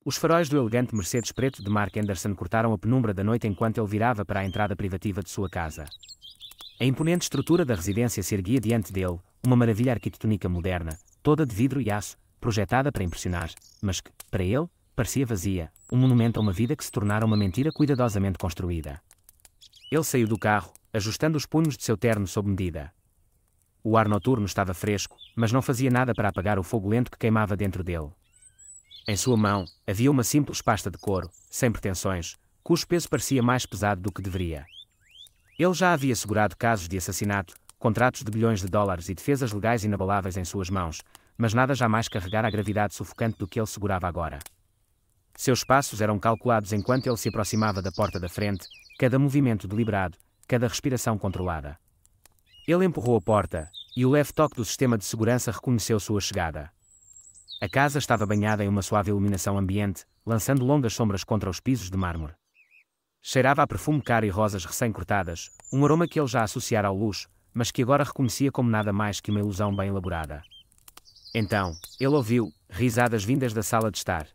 Os faróis do elegante Mercedes preto de Mark Anderson cortaram a penumbra da noite enquanto ele virava para a entrada privativa de sua casa. A imponente estrutura da residência se erguia diante dele, uma maravilha arquitetônica moderna, toda de vidro e aço, projetada para impressionar, mas que, para ele, parecia vazia, um monumento a uma vida que se tornara uma mentira cuidadosamente construída. Ele saiu do carro, ajustando os punhos de seu terno sob medida. O ar noturno estava fresco, mas não fazia nada para apagar o fogo lento que queimava dentro dele. Em sua mão, havia uma simples pasta de couro, sem pretensões, cujo peso parecia mais pesado do que deveria. Ele já havia segurado casos de assassinato, contratos de bilhões de dólares e defesas legais inabaláveis em suas mãos, mas nada jamais carregara a gravidade sufocante do que ele segurava agora. Seus passos eram calculados enquanto ele se aproximava da porta da frente, cada movimento deliberado, cada respiração controlada. Ele empurrou a porta, e o leve toque do sistema de segurança reconheceu sua chegada. A casa estava banhada em uma suave iluminação ambiente, lançando longas sombras contra os pisos de mármore. Cheirava a perfume caro e rosas recém-cortadas, um aroma que ele já associara ao luxo, mas que agora reconhecia como nada mais que uma ilusão bem elaborada. Então, ele ouviu risadas vindas da sala de estar.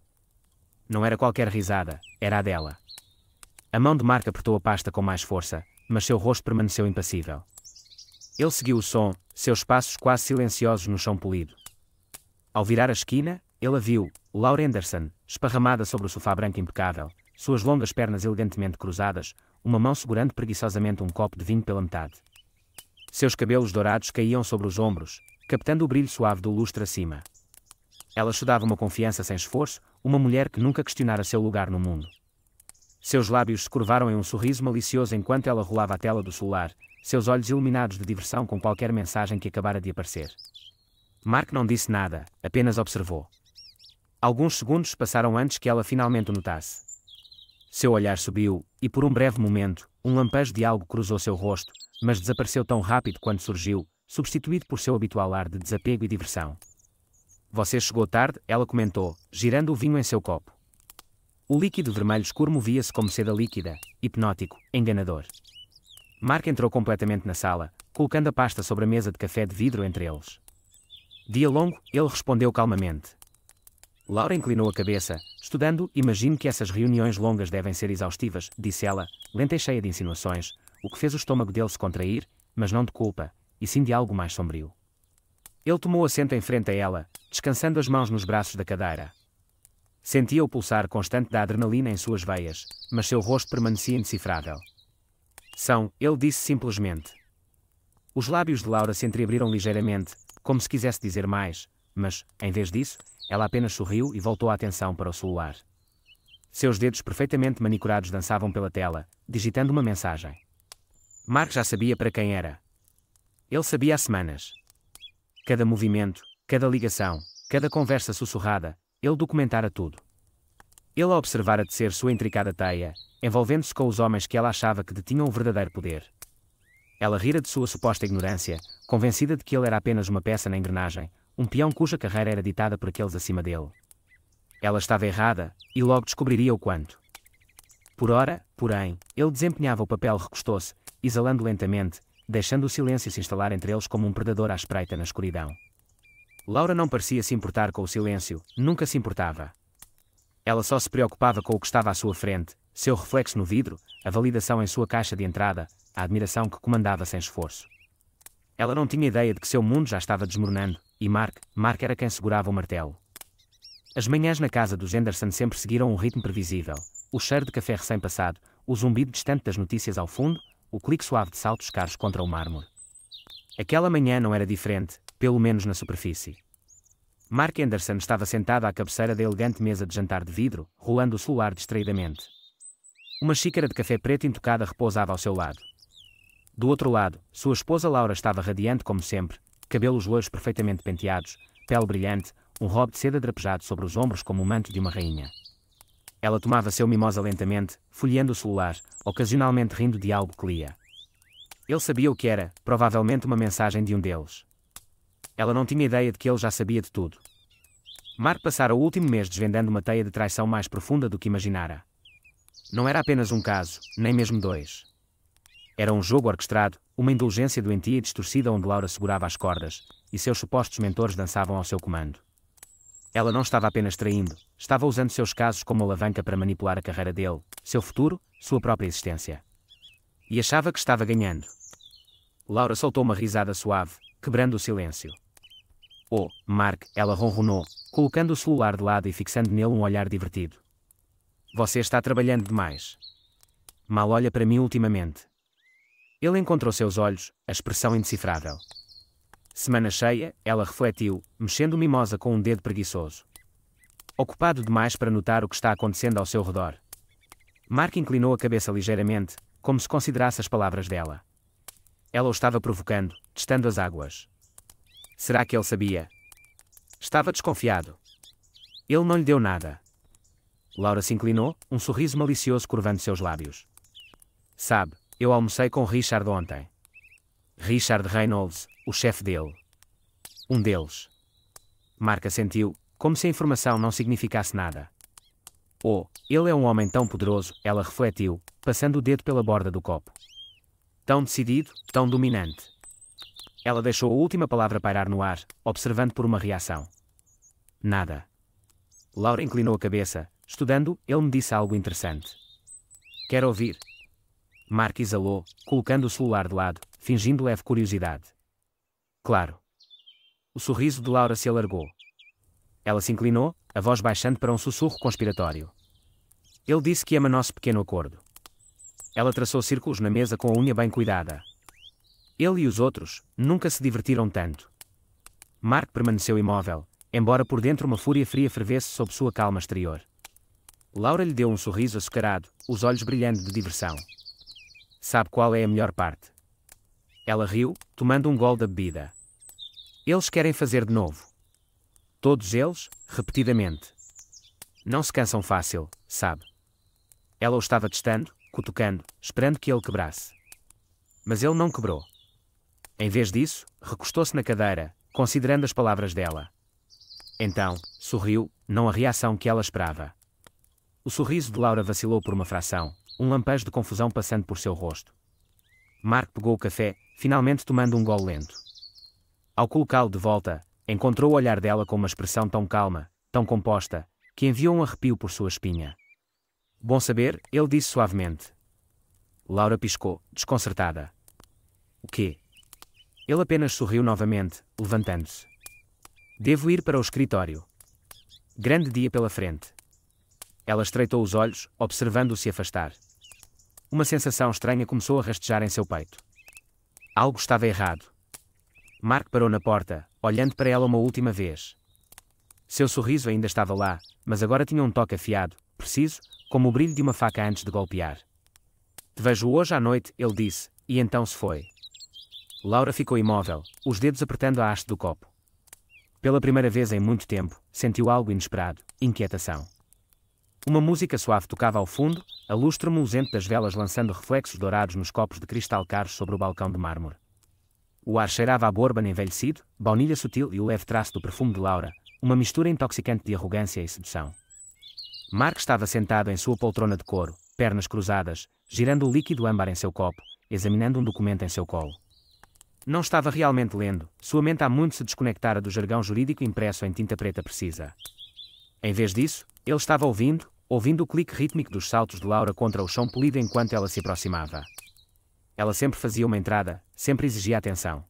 Não era qualquer risada, era a dela. A mão de Mark apertou a pasta com mais força, mas seu rosto permaneceu impassível. Ele seguiu o som, seus passos quase silenciosos no chão polido. Ao virar a esquina, ele a viu, Laura Anderson, esparramada sobre o sofá branco impecável, suas longas pernas elegantemente cruzadas, uma mão segurando preguiçosamente um copo de vinho pela metade. Seus cabelos dourados caíam sobre os ombros, captando o brilho suave do lustre acima. Ela estudava uma confiança sem esforço, uma mulher que nunca questionara seu lugar no mundo. Seus lábios se curvaram em um sorriso malicioso enquanto ela rolava a tela do celular, seus olhos iluminados de diversão com qualquer mensagem que acabara de aparecer. Mark não disse nada, apenas observou. Alguns segundos passaram antes que ela finalmente o notasse. Seu olhar subiu, e por um breve momento, um lampejo de algo cruzou seu rosto, mas desapareceu tão rápido quanto surgiu, substituído por seu habitual ar de desapego e diversão. Você chegou tarde, ela comentou, girando o vinho em seu copo. O líquido vermelho escuro movia-se como seda líquida, hipnótico, enganador. Mark entrou completamente na sala, colocando a pasta sobre a mesa de café de vidro entre eles. Dia longo, ele respondeu calmamente. Laura inclinou a cabeça, estudando. Imagino que essas reuniões longas devem ser exaustivas, disse ela, lenta e cheia de insinuações, o que fez o estômago dele se contrair, mas não de culpa, e sim de algo mais sombrio. Ele tomou assento em frente a ela, descansando as mãos nos braços da cadeira. Sentia o pulsar constante da adrenalina em suas veias, mas seu rosto permanecia indecifrável. Ele disse simplesmente. Os lábios de Laura se entreabriram ligeiramente, como se quisesse dizer mais, mas, em vez disso, ela apenas sorriu e voltou a atenção para o celular. Seus dedos perfeitamente manicurados dançavam pela tela, digitando uma mensagem. Mark já sabia para quem era. Ele sabia há semanas. Cada movimento, cada ligação, cada conversa sussurrada, ele documentara tudo. Ele a observara tecer sua intricada teia, envolvendo-se com os homens que ela achava que detinham o verdadeiro poder. Ela rira de sua suposta ignorância, convencida de que ele era apenas uma peça na engrenagem, um peão cuja carreira era ditada por aqueles acima dele. Ela estava errada, e logo descobriria o quanto. Por ora, porém, ele desempenhava o papel recostou-se, exalando lentamente, deixando o silêncio se instalar entre eles como um predador à espreita na escuridão. Laura não parecia se importar com o silêncio, nunca se importava. Ela só se preocupava com o que estava à sua frente, seu reflexo no vidro, a validação em sua caixa de entrada, a admiração que comandava sem esforço. Ela não tinha ideia de que seu mundo já estava desmoronando, e Mark era quem segurava o martelo. As manhãs na casa dos Anderson sempre seguiram um ritmo previsível, o cheiro de café recém-passado, o zumbido distante das notícias ao fundo, o clique suave de saltos caros contra o mármore. Aquela manhã não era diferente, pelo menos na superfície. Mark Anderson estava sentado à cabeceira da elegante mesa de jantar de vidro, rolando o celular distraidamente. Uma xícara de café preto intocada repousava ao seu lado. Do outro lado, sua esposa Laura estava radiante como sempre, cabelos loiros perfeitamente penteados, pele brilhante, um robe de seda drapejado sobre os ombros como o manto de uma rainha. Ela tomava seu mimosa lentamente, folheando o celular, ocasionalmente rindo de algo que lia. Ele sabia o que era, provavelmente uma mensagem de um deles. Ela não tinha ideia de que ele já sabia de tudo. Mark passara o último mês desvendando uma teia de traição mais profunda do que imaginara. Não era apenas um caso, nem mesmo dois. Era um jogo orquestrado, uma indulgência doentia e distorcida onde Laura segurava as cordas, e seus supostos mentores dançavam ao seu comando. Ela não estava apenas traindo, estava usando seus casos como alavanca para manipular a carreira dele, seu futuro, sua própria existência. E achava que estava ganhando. Laura soltou uma risada suave, quebrando o silêncio. Oh, Mark, ela ronronou, colocando o celular de lado e fixando nele um olhar divertido. Você está trabalhando demais. Mal olha para mim ultimamente. Ele encontrou seus olhos, a expressão indecifrável. Semana cheia, ela refletiu, mexendo mimosa com um dedo preguiçoso. Ocupado demais para notar o que está acontecendo ao seu redor. Mark inclinou a cabeça ligeiramente, como se considerasse as palavras dela. Ela o estava provocando, testando as águas. Será que ele sabia? Estava desconfiado. Ele não lhe deu nada. Laura se inclinou, um sorriso malicioso curvando seus lábios. Sabe, eu almocei com Richard ontem. Richard Reynolds, o chefe dele. Um deles. Mark assentiu, como se a informação não significasse nada. Oh, ele é um homem tão poderoso, ela refletiu, passando o dedo pela borda do copo. Tão decidido, tão dominante. Ela deixou a última palavra pairar no ar, observando por uma reação. Nada. Laura inclinou a cabeça, estudando, ele me disse algo interessante. Quer ouvir? Mark exalou, colocando o celular de lado, fingindo leve curiosidade. Claro. O sorriso de Laura se alargou. Ela se inclinou, a voz baixando para um sussurro conspiratório. Ele disse que ama nosso pequeno acordo. Ela traçou círculos na mesa com a unha bem cuidada. Ele e os outros nunca se divertiram tanto. Mark permaneceu imóvel, embora por dentro uma fúria fria fervesse sob sua calma exterior. Laura lhe deu um sorriso açucarado, os olhos brilhando de diversão. Sabe qual é a melhor parte? Ela riu, tomando um gole da bebida. Eles querem fazer de novo. Todos eles, repetidamente. Não se cansam fácil, sabe? Ela o estava testando, cutucando, esperando que ele quebrasse. Mas ele não quebrou. Em vez disso, recostou-se na cadeira, considerando as palavras dela. Então, sorriu, não a reação que ela esperava. O sorriso de Laura vacilou por uma fração, um lampejo de confusão passando por seu rosto. Mark pegou o café, finalmente tomando um gole lento. Ao colocá-lo de volta, encontrou o olhar dela com uma expressão tão calma, tão composta, que enviou um arrepio por sua espinha. Bom saber, ele disse suavemente. Laura piscou, desconcertada. O quê? Ele apenas sorriu novamente, levantando-se. Devo ir para o escritório. Grande dia pela frente. Ela estreitou os olhos, observando-o se afastar. Uma sensação estranha começou a rastejar em seu peito. Algo estava errado. Mark parou na porta, olhando para ela uma última vez. Seu sorriso ainda estava lá, mas agora tinha um toque afiado, preciso, como o brilho de uma faca antes de golpear. Te vejo hoje à noite, ele disse, e então se foi. Laura ficou imóvel, os dedos apertando a haste do copo. Pela primeira vez em muito tempo, sentiu algo inesperado, inquietação. Uma música suave tocava ao fundo, a luz tremulosente das velas lançando reflexos dourados nos copos de cristal caros sobre o balcão de mármore. O ar cheirava a bourbon envelhecido, baunilha sutil e o leve traço do perfume de Laura, uma mistura intoxicante de arrogância e sedução. Mark estava sentado em sua poltrona de couro, pernas cruzadas, girando o líquido âmbar em seu copo, examinando um documento em seu colo. Não estava realmente lendo, sua mente há muito se desconectara do jargão jurídico impresso em tinta preta precisa. Em vez disso, ele estava ouvindo o clique rítmico dos saltos de Laura contra o chão polido enquanto ela se aproximava. Ela sempre fazia uma entrada, sempre exigia atenção.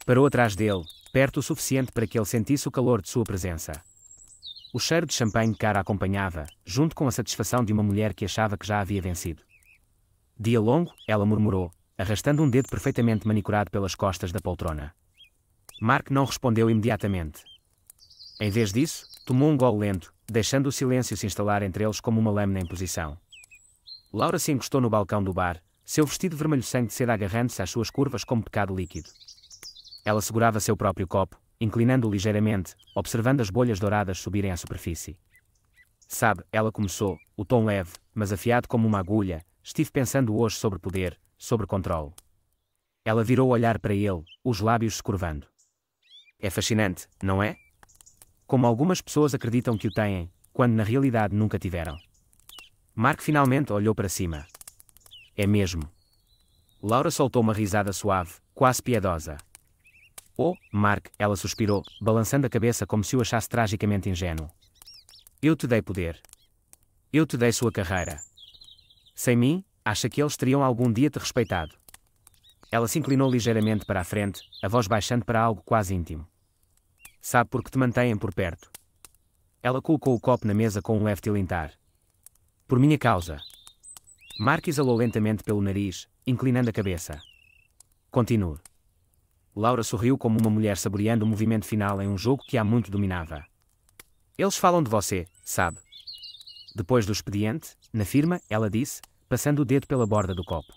Parou atrás dele, perto o suficiente para que ele sentisse o calor de sua presença. O cheiro de champanhe cara acompanhava, junto com a satisfação de uma mulher que achava que já havia vencido. Dia longo, ela murmurou, arrastando um dedo perfeitamente manicurado pelas costas da poltrona. Mark não respondeu imediatamente. Em vez disso, tomou um gole lento, deixando o silêncio se instalar entre eles como uma lâmina em posição. Laura se encostou no balcão do bar, seu vestido vermelho sangue de seda agarrando-se às suas curvas como pecado líquido. Ela segurava seu próprio copo, inclinando-o ligeiramente, observando as bolhas douradas subirem à superfície. Sabe, ela começou, o tom leve, mas afiado como uma agulha, estive pensando hoje sobre poder, sobre controle. Ela virou o olhar para ele, os lábios se curvando. É fascinante, não é? Como algumas pessoas acreditam que o têm, quando na realidade nunca tiveram. Mark finalmente olhou para cima. É mesmo. Laura soltou uma risada suave, quase piedosa. Oh, Mark, ela suspirou, balançando a cabeça como se o achasse tragicamente ingênuo. Eu te dei poder. Eu te dei sua carreira. Sem mim, acha que eles teriam algum dia te respeitado? Ela se inclinou ligeiramente para a frente, a voz baixando para algo quase íntimo. Sabe por que te mantêm por perto? Ela colocou o copo na mesa com um leve tilintar. Por minha causa. Mark exalou lentamente pelo nariz, inclinando a cabeça. Continue. Laura sorriu como uma mulher saboreando o movimento final em um jogo que há muito dominava. Eles falam de você, sabe? Depois do expediente, na firma, ela disse, passando o dedo pela borda do copo.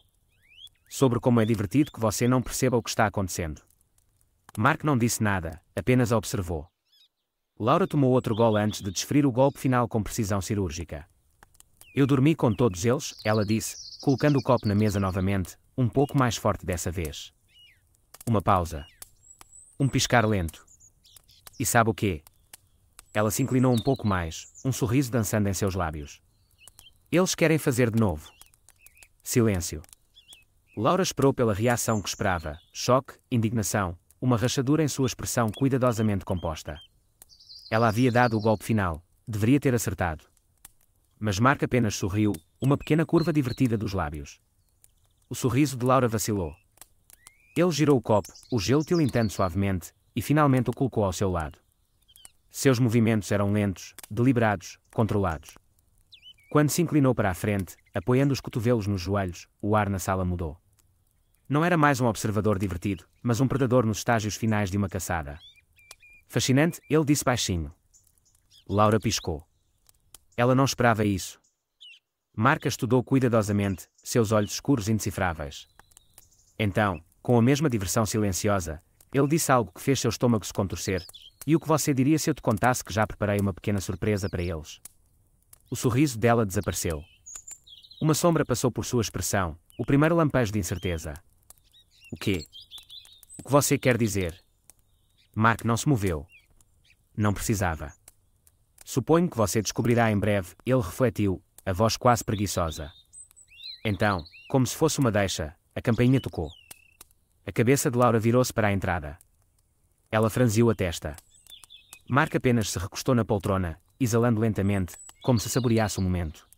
Sobre como é divertido que você não perceba o que está acontecendo. Mark não disse nada, apenas a observou. Laura tomou outro gole antes de desferir o golpe final com precisão cirúrgica. Eu dormi com todos eles, ela disse, colocando o copo na mesa novamente, um pouco mais forte dessa vez. Uma pausa. Um piscar lento. E sabe o quê? Ela se inclinou um pouco mais, um sorriso dançando em seus lábios. Eles querem fazer de novo. Silêncio. Laura esperou pela reação que esperava, choque, indignação, uma rachadura em sua expressão cuidadosamente composta. Ela havia dado o golpe final, deveria ter acertado. Mas Mark apenas sorriu, uma pequena curva divertida dos lábios. O sorriso de Laura vacilou. Ele girou o copo, o gelo tilintando suavemente, e finalmente o colocou ao seu lado. Seus movimentos eram lentos, deliberados, controlados. Quando se inclinou para a frente, apoiando os cotovelos nos joelhos, o ar na sala mudou. Não era mais um observador divertido, mas um predador nos estágios finais de uma caçada. Fascinante, ele disse baixinho. Laura piscou. Ela não esperava isso. Mark a estudou cuidadosamente, seus olhos escuros indecifráveis. Então, com a mesma diversão silenciosa, ele disse algo que fez seu estômago se contorcer. E o que você diria se eu te contasse que já preparei uma pequena surpresa para eles? O sorriso dela desapareceu. Uma sombra passou por sua expressão, o primeiro lampejo de incerteza. O quê? O que você quer dizer? Mark não se moveu. Não precisava. Suponho que você descobrirá em breve, ele refletiu, a voz quase preguiçosa. Então, como se fosse uma deixa, a campainha tocou. A cabeça de Laura virou-se para a entrada. Ela franziu a testa. Mark apenas se recostou na poltrona, exalando lentamente, como se saboreasse o momento.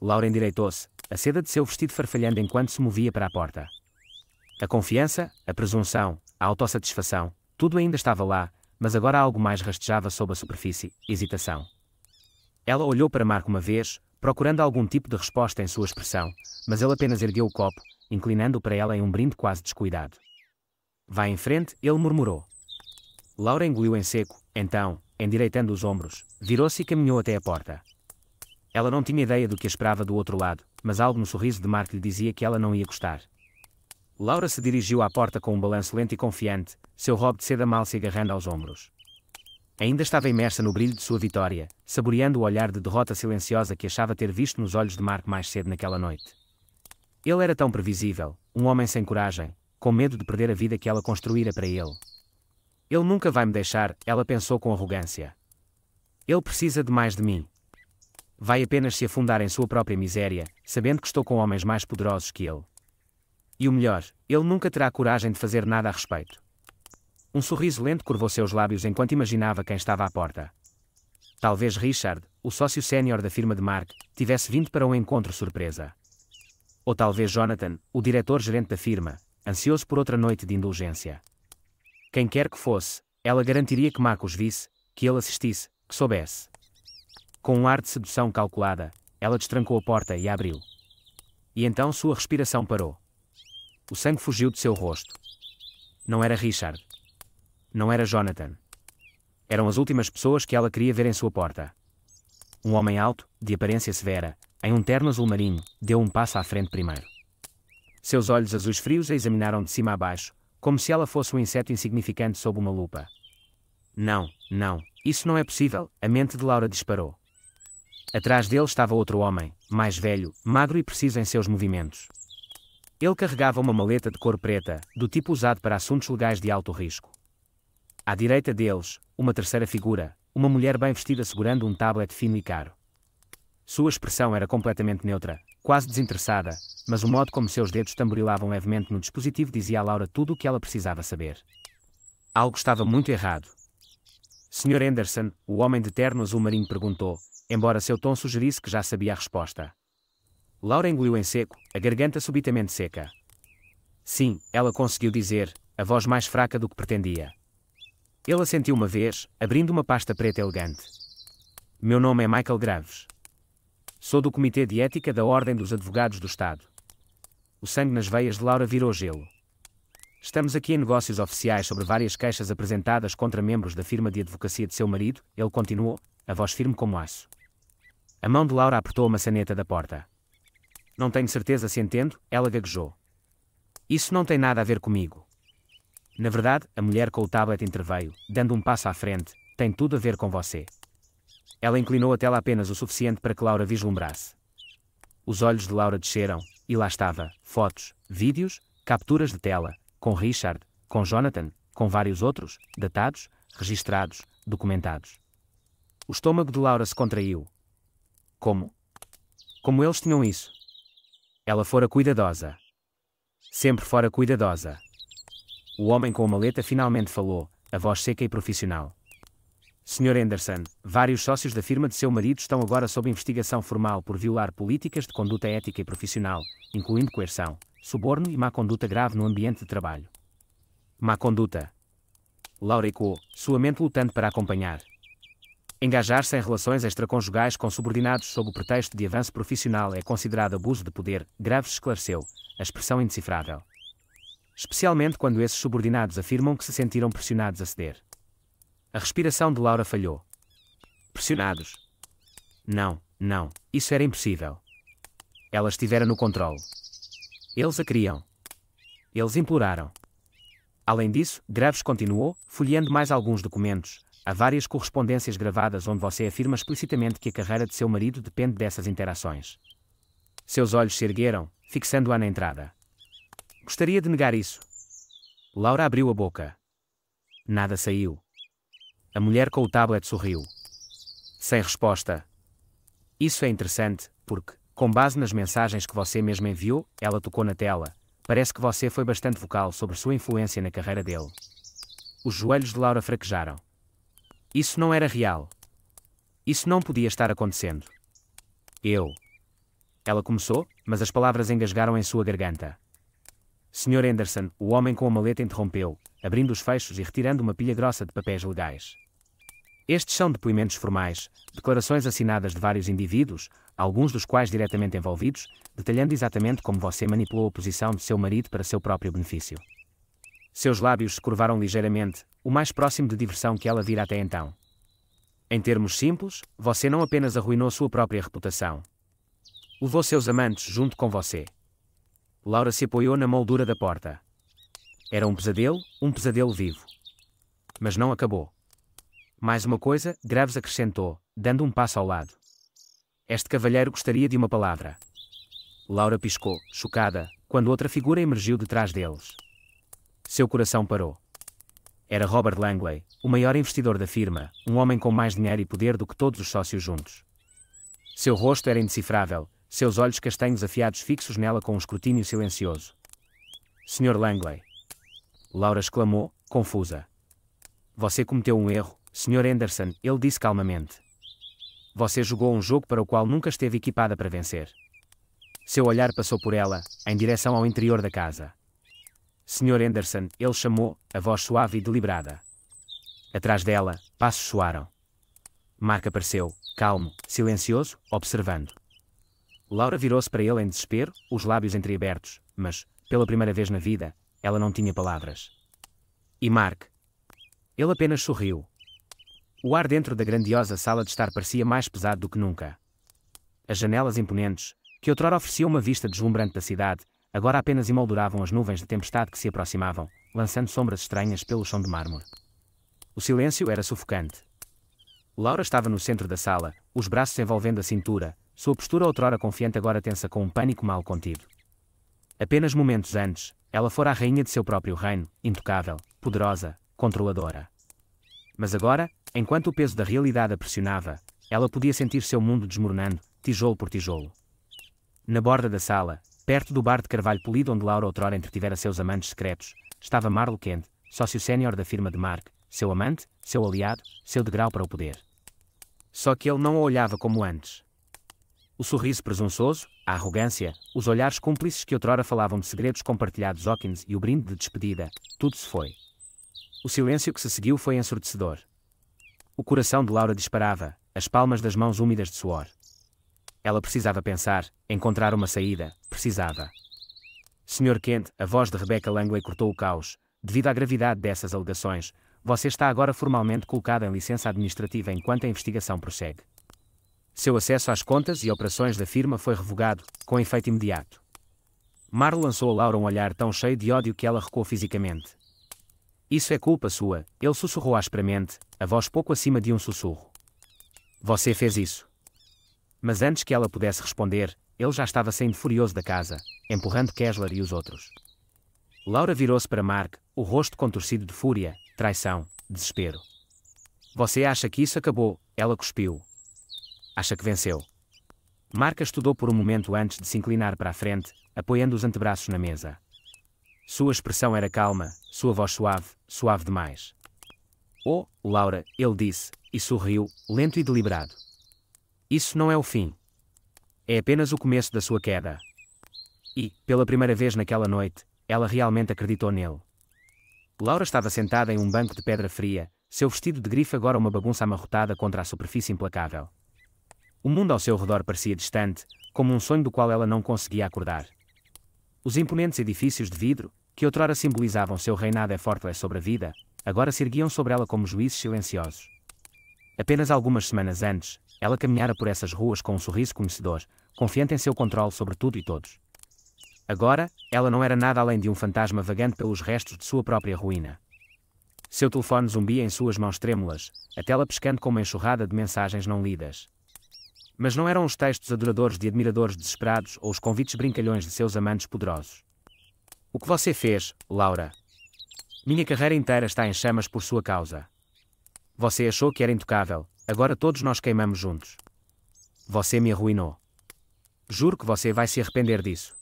Laura endireitou-se, a seda de seu vestido farfalhando enquanto se movia para a porta. A confiança, a presunção, a autossatisfação, tudo ainda estava lá, mas agora algo mais rastejava sob a superfície, hesitação. Ela olhou para Mark uma vez, procurando algum tipo de resposta em sua expressão, mas ele apenas ergueu o copo, inclinando-o para ela em um brinde quase descuidado. Vá em frente, ele murmurou. Laura engoliu em seco, então, endireitando os ombros, virou-se e caminhou até a porta. Ela não tinha ideia do que esperava do outro lado, mas algo no sorriso de Mark lhe dizia que ela não ia gostar. Laura se dirigiu à porta com um balanço lento e confiante, seu robe de seda mal se agarrando aos ombros. Ainda estava imersa no brilho de sua vitória, saboreando o olhar de derrota silenciosa que achava ter visto nos olhos de Mark mais cedo naquela noite. Ele era tão previsível, um homem sem coragem, com medo de perder a vida que ela construíra para ele. Ele nunca vai me deixar, ela pensou com arrogância. Ele precisa de mais de mim. Vai apenas se afundar em sua própria miséria, sabendo que estou com homens mais poderosos que ele. E o melhor, ele nunca terá coragem de fazer nada a respeito. Um sorriso lento curvou seus lábios enquanto imaginava quem estava à porta. Talvez Richard, o sócio sénior da firma de Mark, tivesse vindo para um encontro surpresa. Ou talvez Jonathan, o diretor-gerente da firma, ansioso por outra noite de indulgência. Quem quer que fosse, ela garantiria que Mark os visse, que ele assistisse, que soubesse. Com um ar de sedução calculada, ela destrancou a porta e a abriu. E então sua respiração parou. O sangue fugiu de seu rosto. Não era Richard. Não era Jonathan. Eram as últimas pessoas que ela queria ver em sua porta. Um homem alto, de aparência severa, em um terno azul marinho, deu um passo à frente primeiro. Seus olhos azuis frios a examinaram de cima a baixo, como se ela fosse um inseto insignificante sob uma lupa. Não, isso não é possível, a mente de Laura disparou. Atrás dele estava outro homem, mais velho, magro e preciso em seus movimentos. Ele carregava uma maleta de cor preta, do tipo usado para assuntos legais de alto risco. À direita deles, uma terceira figura, uma mulher bem vestida segurando um tablet fino e caro. Sua expressão era completamente neutra, quase desinteressada, mas o modo como seus dedos tamborilavam levemente no dispositivo dizia a Laura tudo o que ela precisava saber. Algo estava muito errado. Sr. Henderson, o homem de terno azul marinho perguntou, embora seu tom sugerisse que já sabia a resposta. Laura engoliu em seco, a garganta subitamente seca. Sim, ela conseguiu dizer, a voz mais fraca do que pretendia. Ele assentiu uma vez, abrindo uma pasta preta elegante. Meu nome é Michael Graves. Sou do Comitê de Ética da Ordem dos Advogados do Estado. O sangue nas veias de Laura virou gelo. Estamos aqui em negócios oficiais sobre várias queixas apresentadas contra membros da firma de advocacia de seu marido, ele continuou, a voz firme como aço. A mão de Laura apertou a maçaneta da porta. Não tenho certeza se entendo, ela gaguejou. Isso não tem nada a ver comigo. Na verdade, a mulher com o tablet interveio, dando um passo à frente, tem tudo a ver com você. Ela inclinou a tela apenas o suficiente para que Laura vislumbrasse. Os olhos de Laura desceram, e lá estava, fotos, vídeos, capturas de tela, com Richard, com Jonathan, com vários outros, datados, registrados, documentados. O estômago de Laura se contraiu. Como? Como eles tinham isso? Ela fora cuidadosa. Sempre fora cuidadosa. O homem com a maleta finalmente falou, a voz seca e profissional. Sr. Henderson, vários sócios da firma de seu marido estão agora sob investigação formal por violar políticas de conduta ética e profissional, incluindo coerção, suborno e má conduta grave no ambiente de trabalho. Má conduta. Laura ecoou, sua mente lutando para acompanhar. Engajar-se em relações extraconjugais com subordinados sob o pretexto de avanço profissional é considerado abuso de poder, Graves esclareceu, a expressão indecifrável. Especialmente quando esses subordinados afirmam que se sentiram pressionados a ceder. A respiração de Laura falhou. Pressionados? Não, isso era impossível. Ela estivera no controle. Eles a queriam. Eles imploraram. Além disso, Graves continuou, folheando mais alguns documentos. Há várias correspondências gravadas onde você afirma explicitamente que a carreira de seu marido depende dessas interações. Seus olhos se ergueram, fixando-a na entrada. Gostaria de negar isso. Laura abriu a boca. Nada saiu. A mulher com o tablet sorriu. Sem resposta. Isso é interessante, porque, com base nas mensagens que você mesma enviou, ela tocou na tela. Parece que você foi bastante vocal sobre sua influência na carreira dele. Os joelhos de Laura fraquejaram. Isso não era real. Isso não podia estar acontecendo. Ela começou, mas as palavras engasgaram em sua garganta. Sr. Henderson, o homem com a maleta interrompeu, abrindo os fechos e retirando uma pilha grossa de papéis legais. Estes são depoimentos formais, declarações assinadas de vários indivíduos, alguns dos quais diretamente envolvidos, detalhando exatamente como você manipulou a posição de seu marido para seu próprio benefício. Seus lábios se curvaram ligeiramente, o mais próximo de diversão que ela vira até então. Em termos simples, você não apenas arruinou sua própria reputação. Levou seus amantes junto com você. Laura se apoiou na moldura da porta. Era um pesadelo vivo. Mas não acabou. Mais uma coisa, Graves acrescentou, dando um passo ao lado. Este cavalheiro gostaria de uma palavra. Laura piscou, chocada, quando outra figura emergiu de trás deles. Seu coração parou. Era Robert Langley, o maior investidor da firma, um homem com mais dinheiro e poder do que todos os sócios juntos. Seu rosto era indecifrável, seus olhos castanhos afiados fixos nela com um escrutínio silencioso. Sr. Langley. Laura exclamou, confusa. Você cometeu um erro, Sr. Henderson, ele disse calmamente. Você jogou um jogo para o qual nunca esteve equipada para vencer. Seu olhar passou por ela, em direção ao interior da casa. Sr. Henderson, ele chamou, a voz suave e deliberada. Atrás dela, passos soaram. Mark apareceu, calmo, silencioso, observando. Laura virou-se para ele em desespero, os lábios entreabertos, mas, pela primeira vez na vida, ela não tinha palavras. E Mark? Ele apenas sorriu. O ar dentro da grandiosa sala de estar parecia mais pesado do que nunca. As janelas imponentes, que outrora ofereciam uma vista deslumbrante da cidade, agora apenas emolduravam as nuvens de tempestade que se aproximavam, lançando sombras estranhas pelo chão de mármore. O silêncio era sufocante. Laura estava no centro da sala, os braços envolvendo a cintura, sua postura outrora confiante agora tensa com um pânico mal contido. Apenas momentos antes, ela fora a rainha de seu próprio reino, intocável, poderosa, controladora. Mas agora, enquanto o peso da realidade a pressionava, ela podia sentir seu mundo desmoronando, tijolo por tijolo. Na borda da sala, perto do bar de carvalho polido onde Laura outrora entretivera seus amantes secretos, estava Marlo Kent, sócio sénior da firma de Mark, seu amante, seu aliado, seu degrau para o poder. Só que ele não a olhava como antes. O sorriso presunçoso, a arrogância, os olhares cúmplices que outrora falavam de segredos compartilhados Hawkins e o brinde de despedida, tudo se foi. O silêncio que se seguiu foi ensurdecedor. O coração de Laura disparava, as palmas das mãos úmidas de suor. Ela precisava pensar, encontrar uma saída, precisava. Sr. Kent, a voz de Rebecca Langley cortou o caos. Devido à gravidade dessas alegações, você está agora formalmente colocada em licença administrativa enquanto a investigação prossegue. Seu acesso às contas e operações da firma foi revogado, com efeito imediato. Marlo lançou a Laura um olhar tão cheio de ódio que ela recuou fisicamente. Isso é culpa sua, ele sussurrou asperamente, a voz pouco acima de um sussurro. Você fez isso. Mas antes que ela pudesse responder, ele já estava saindo furioso da casa, empurrando Kessler e os outros. Laura virou-se para Mark, o rosto contorcido de fúria, traição, desespero. Você acha que isso acabou? Ela cuspiu. Acha que venceu. Mark a estudou por um momento antes de se inclinar para a frente, apoiando os antebraços na mesa. Sua expressão era calma, sua voz suave, suave demais. Oh, Laura, ele disse, e sorriu, lento e deliberado. Isso não é o fim. É apenas o começo da sua queda. E, pela primeira vez naquela noite, ela realmente acreditou nele. Laura estava sentada em um banco de pedra fria, seu vestido de grife agora uma bagunça amarrotada contra a superfície implacável. O mundo ao seu redor parecia distante, como um sonho do qual ela não conseguia acordar. Os imponentes edifícios de vidro, que outrora simbolizavam seu reinado effortless sobre a vida, agora se erguiam sobre ela como juízes silenciosos. Apenas algumas semanas antes, ela caminhara por essas ruas com um sorriso conhecedor, confiante em seu controle sobre tudo e todos. Agora, ela não era nada além de um fantasma vagante pelos restos de sua própria ruína. Seu telefone zumbia em suas mãos trêmulas, a tela pescando com uma enxurrada de mensagens não lidas. Mas não eram os textos adoradores de admiradores desesperados ou os convites brincalhões de seus amantes poderosos. O que você fez, Laura? Minha carreira inteira está em chamas por sua causa. Você achou que era intocável, agora todos nós queimamos juntos. Você me arruinou. Juro que você vai se arrepender disso.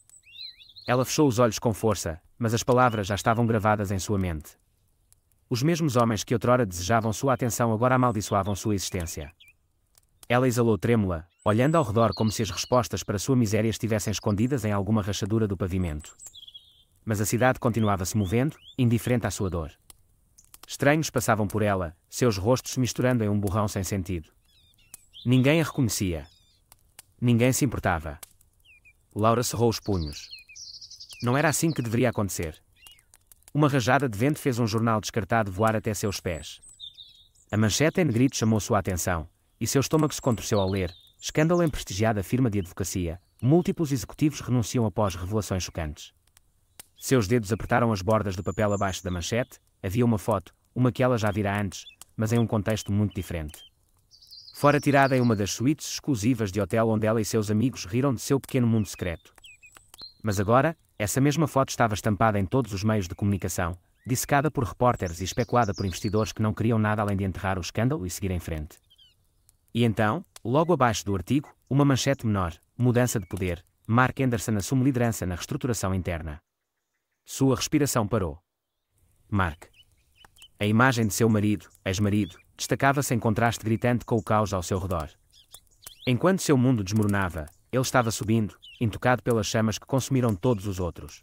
Ela fechou os olhos com força, mas as palavras já estavam gravadas em sua mente. Os mesmos homens que outrora desejavam sua atenção agora amaldiçoavam sua existência. Ela exalou trêmula, olhando ao redor como se as respostas para sua miséria estivessem escondidas em alguma rachadura do pavimento. Mas a cidade continuava se movendo, indiferente à sua dor. Estranhos passavam por ela, seus rostos se misturando em um borrão sem sentido. Ninguém a reconhecia. Ninguém se importava. Laura cerrou os punhos. Não era assim que deveria acontecer. Uma rajada de vento fez um jornal descartado voar até seus pés. A manchete em negrito chamou sua atenção, e seu estômago se contorceu ao ler: escândalo em prestigiada firma de advocacia, múltiplos executivos renunciam após revelações chocantes. Seus dedos apertaram as bordas do papel abaixo da manchete. Havia uma foto, uma que ela já vira antes, mas em um contexto muito diferente. Fora tirada em uma das suítes exclusivas de hotel onde ela e seus amigos riram de seu pequeno mundo secreto. Mas agora, essa mesma foto estava estampada em todos os meios de comunicação, dissecada por repórteres e especulada por investidores que não queriam nada além de enterrar o escândalo e seguir em frente. E então, logo abaixo do artigo, uma manchete menor: mudança de poder, Mark Anderson assume liderança na reestruturação interna. Sua respiração parou. Mark. A imagem de seu marido, ex-marido, destacava-se em contraste gritante com o caos ao seu redor. Enquanto seu mundo desmoronava, ele estava subindo, intocado pelas chamas que consumiram todos os outros.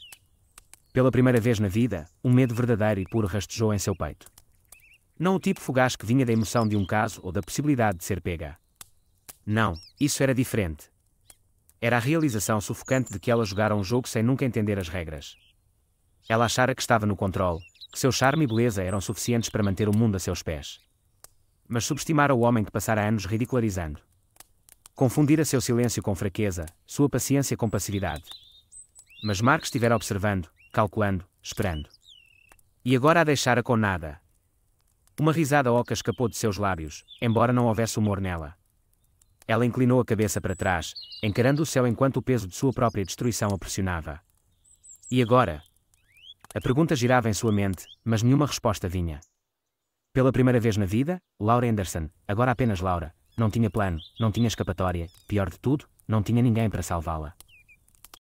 Pela primeira vez na vida, um medo verdadeiro e puro rastejou em seu peito. Não o tipo fugaz que vinha da emoção de um caso ou da possibilidade de ser pega. Não, isso era diferente. Era a realização sufocante de que ela jogara um jogo sem nunca entender as regras. Ela achara que estava no controle, que seu charme e beleza eram suficientes para manter o mundo a seus pés. Mas subestimara o homem que passara anos ridicularizando. Confundira seu silêncio com fraqueza, sua paciência com passividade. Mas Mark estivera observando, calculando, esperando. E agora a deixara com nada. Uma risada oca escapou de seus lábios, embora não houvesse humor nela. Ela inclinou a cabeça para trás, encarando o céu enquanto o peso de sua própria destruição a pressionava. E agora? A pergunta girava em sua mente, mas nenhuma resposta vinha. Pela primeira vez na vida, Laura Anderson, agora apenas Laura, não tinha plano, não tinha escapatória, pior de tudo, não tinha ninguém para salvá-la.